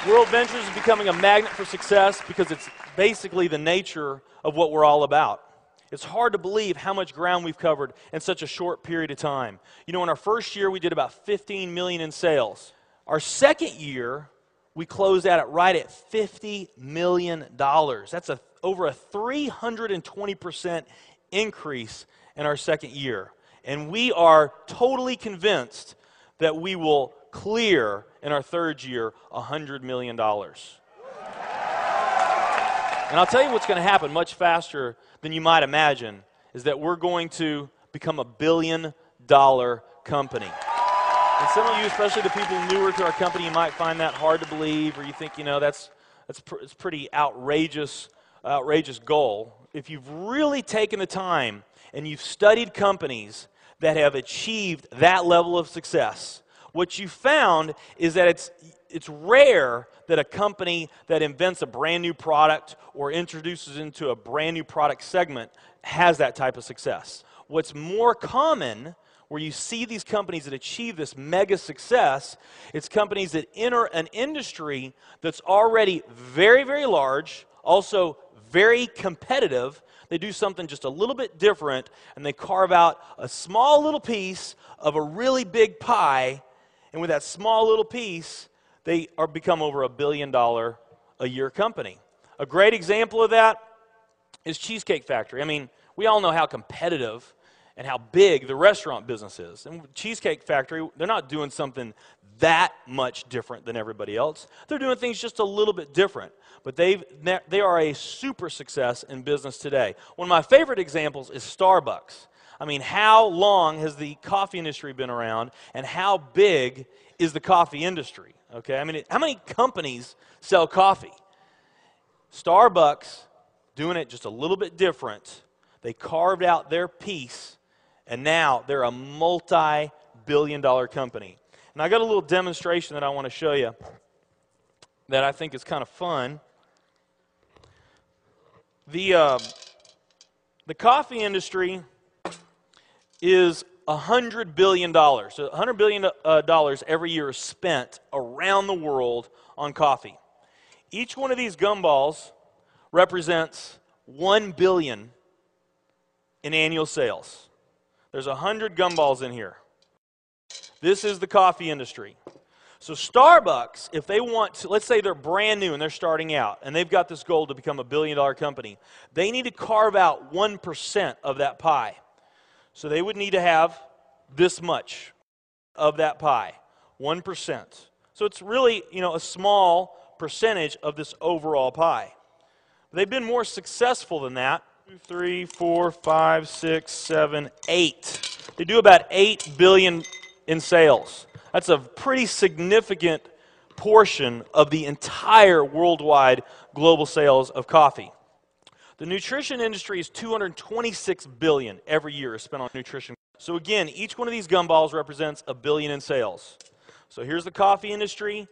WorldVentures is becoming a magnet for success because it's basically the nature of what we're all about. It's hard to believe how much ground we've covered in such a short period of time. You know, in our first year, we did about 15 million in sales. Our second year, we closed out right at $50 million. That's over a 320% increase in our second year. And we are totally convinced that we will clear in our third year $100 million. And I'll tell you what's going to happen much faster than you might imagine is that we're going to become a $1 billion company. And some of you, especially the people newer to our company, you might find that hard to believe, or you think, you know, it's pretty outrageous goal. If you've really taken the time and you've studied companies that have achieved that level of success, what you found is that it's rare that a company that invents a brand new product or introduces into a brand new product segment has that type of success. What's more common, where you see these companies that achieve this mega success, it's companies that enter an industry that's already very, very large, also very competitive. They do something just a little bit different, and they carve out a small little piece of a really big pie, and with that small little piece, they become over $1 billion a year company. A great example of that is Cheesecake Factory. I mean, we all know how competitive and how big the restaurant business is. And Cheesecake Factory, they're not doing something that much different than everybody else. They're doing things just a little bit different. But they are a super success in business today. One of my favorite examples is Starbucks. I mean, how long has the coffee industry been around, and how big is the coffee industry? Okay, I mean, how many companies sell coffee? Starbucks, doing it just a little bit different. They carved out their piece, and now they're a multi-billion-dollar company. And I got a little demonstration that I want to show you that I think is kind of fun. The coffee industry is $100 billion. So $100 billion every year is spent around the world on coffee. Each one of these gumballs represents $1 billion in annual sales. There's 100 gumballs in here. This is the coffee industry. So Starbucks, if they want to, let's say they're brand new and they're starting out, and they've got this goal to become a $1 billion company, they need to carve out 1% of that pie. So they would need to have this much of that pie, 1%. So it's really, you know, a small percentage of this overall pie. They've been more successful than that. 2, 3, 4, 5, 6, 7, 8. They do about $8 billion in sales. That's a pretty significant portion of the entire worldwide global sales of coffee. The nutrition industry is $226 billion every year is spent on nutrition. So again, each one of these gumballs represents $1 billion in sales. So here's the coffee industry,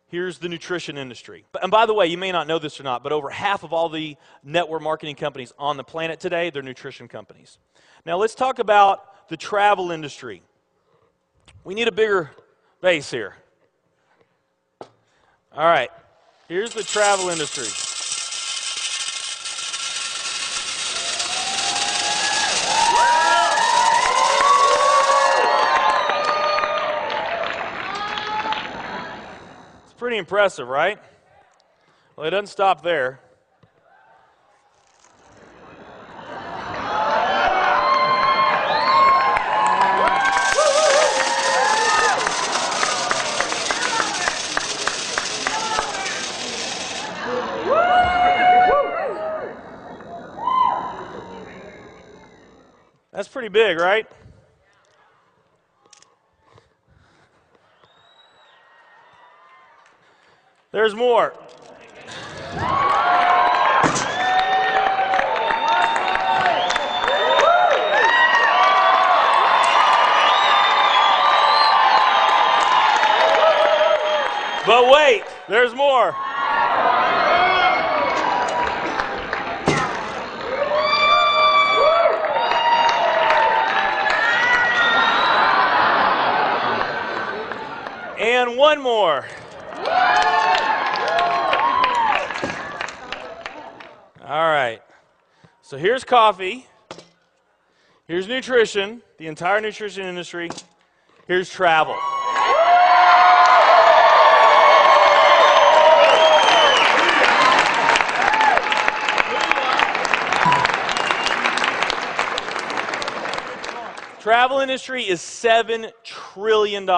here's the nutrition industry. And by the way, you may not know this or not, but over half of all the network marketing companies on the planet today, they're nutrition companies. Now let's talk about the travel industry. We need a bigger base here. All right, here's the travel industry. Pretty impressive, right? Well, it doesn't stop there. That's pretty big, right? There's more. But wait, there's more. And one more. All right. So here's coffee. Here's nutrition, the entire nutrition industry. Here's travel. Travel industry is $7 trillion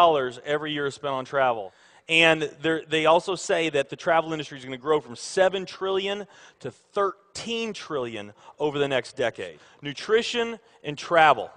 every year spent on travel. And they also say that the travel industry is going to grow from $7 trillion to $13 trillion over the next decade. Nutrition and travel.